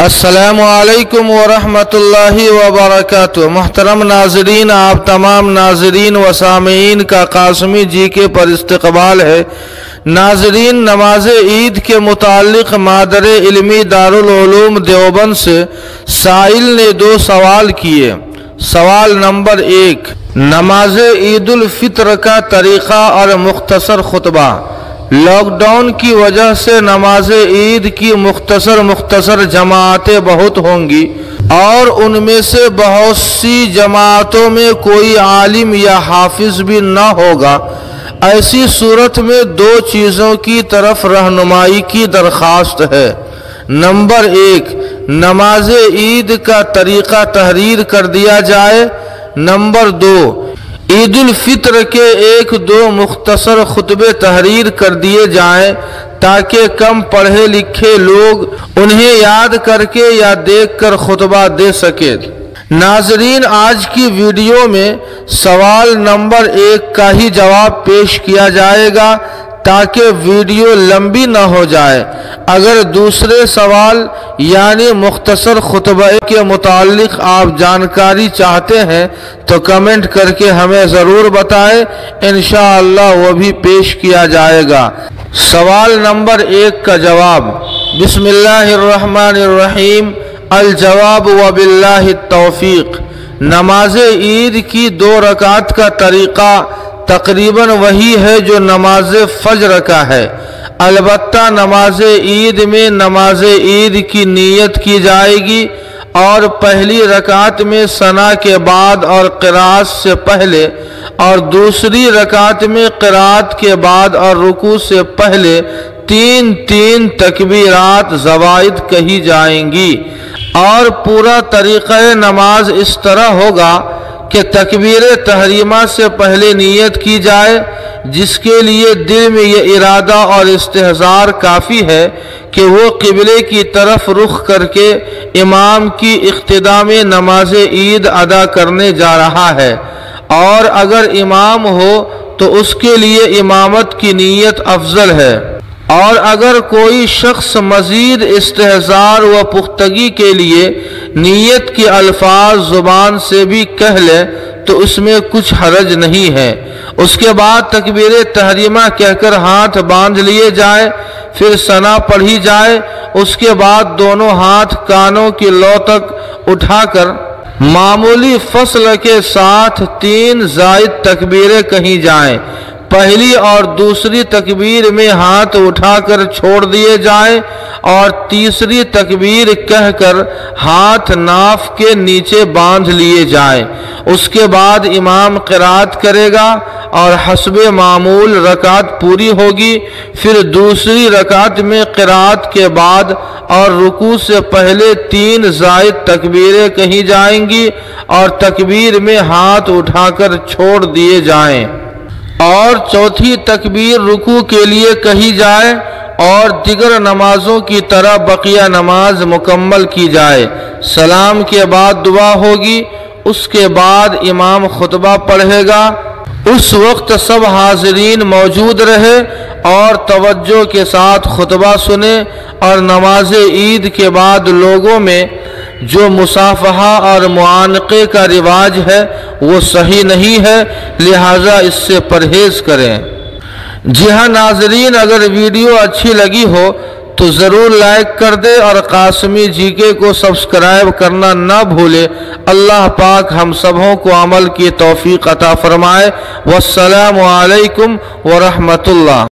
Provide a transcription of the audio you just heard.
अस्सलामुअलैकुम वरहमतुल्लाहि वबरकातुहू। मुहतरम नाज़रीन, आप तमाम नाज़रीन व सामीन का कासमी जी के पर इस्तकबाल है। नाज़रीन, नमाज ईद के मुताल्लिक़ मादर इल्मी दारुल उलूम देवबंद से साइल ने 2 सवाल किए। सवाल नंबर 1, नमाज ईदुल फित्र का तरीक़ा और मुख्तसर खुतबा। लॉकडाउन की वजह से नमाज ईद की मुख्तसर जमातें बहुत होंगी और उनमें से बहुत सी जमातों में कोई आलिम या हाफिज भी न होगा। ऐसी सूरत में 2 चीज़ों की तरफ रहनुमाई की दरख्वास्त है। नंबर 1, नमाज ईद का तरीक़ा तहरीर कर दिया जाए। नंबर 2, ईदुल फित्र के 1-2 मुख्तसर खुतबे तहरीर कर दिए जाएं ताकि कम पढ़े लिखे लोग उन्हें याद करके या देख कर खुतबा दे सके। नाजरीन, आज की वीडियो में सवाल नंबर 1 का ही जवाब पेश किया जाएगा ताकि वीडियो लंबी न हो जाए। अगर दूसरे सवाल यानी मुख्तसर खुतबा के मुताल्लिक़ आप जानकारी चाहते हैं तो कमेंट करके हमें ज़रूर बताएं, इंशाअल्लाह वो भी पेश किया जाएगा। सवाल नंबर 1 का जवाब, बिस्मिल्लाहिर्रहमानिर्रहीम, अल जवाब व बिल्लाहि तौफीक। नमाज ईद की 2 रकात का तरीक़ा तकरीबन वही है जो नमाज फज्र का है। अलबत्ता नमाज ईद में नमाज ईद की नीयत की जाएगी और पहली रकात में सना के बाद और क़िरात से पहले और दूसरी रकात में क़िरात के बाद और रुकू से पहले 3-3 तकबीरात ज़वाइद कही जाएंगी। और पूरा तरीक़ा नमाज इस तरह होगा कि तकबीर तहरीमा से पहले नियत की जाए, जिसके लिए दिल में ये इरादा और इस्तेहज़ार काफ़ी है कि वो क़िबले की तरफ रुख करके इमाम की इक़्तिदा में नमाज ईद अदा करने जा रहा है। और अगर इमाम हो तो उसके लिए इमामत की नीयत अफजल है। और अगर कोई शख्स मज़ीद इस्तेहज़ार व पुख्तगी के लिए नीयत के अल्फाज ज़ुबान से भी कह ले तो उसमें कुछ हरज नहीं है। उसके बाद तकबीर तहरीमा कहकर हाथ बांध लिए जाए, फिर सना पढ़ी जाए। उसके बाद दोनों हाथ कानों की लौ तक उठाकर मामूली फसल के साथ 3 ज़ायद तकबीरें कही जाएं। पहली और दूसरी तकबीर में हाथ उठाकर छोड़ दिए जाएं और तीसरी तकबीर कहकर हाथ नाफ के नीचे बांध लिए जाएं। उसके बाद इमाम क़िरात करेगा और हस्बे मामूल रकात पूरी होगी। फिर दूसरी रकात में क़िरात के बाद और रुकू से पहले 3 ज़ायद तकबीरें कही जाएंगी और तकबीर में हाथ उठाकर छोड़ दिए जाएं। और चौथी तकबीर रुकू के लिए कही जाए और दिगर नमाजों की तरह बकिया नमाज मुकम्मल की जाए। सलाम के बाद दुआ होगी। उसके बाद इमाम खुतबा पढ़ेगा। उस वक्त सब हाज़रीन मौजूद रहे और तवज्जो के साथ खुतबा सुने। और नमाज ईद के बाद लोगों में जो मुसाफहा और मुआनक़े का रिवाज है वो सही नहीं है, लिहाजा इससे परहेज़ करें। जी हाँ नाज़रीन, अगर वीडियो अच्छी लगी हो तो ज़रूर लाइक कर दे और कासमी जीके को सब्सक्राइब करना न भूले। अल्लाह पाक हम सबों को अमल की तौफीक अता फरमाए। वस्सलामु अलैकुम वरहमतुल्लाह।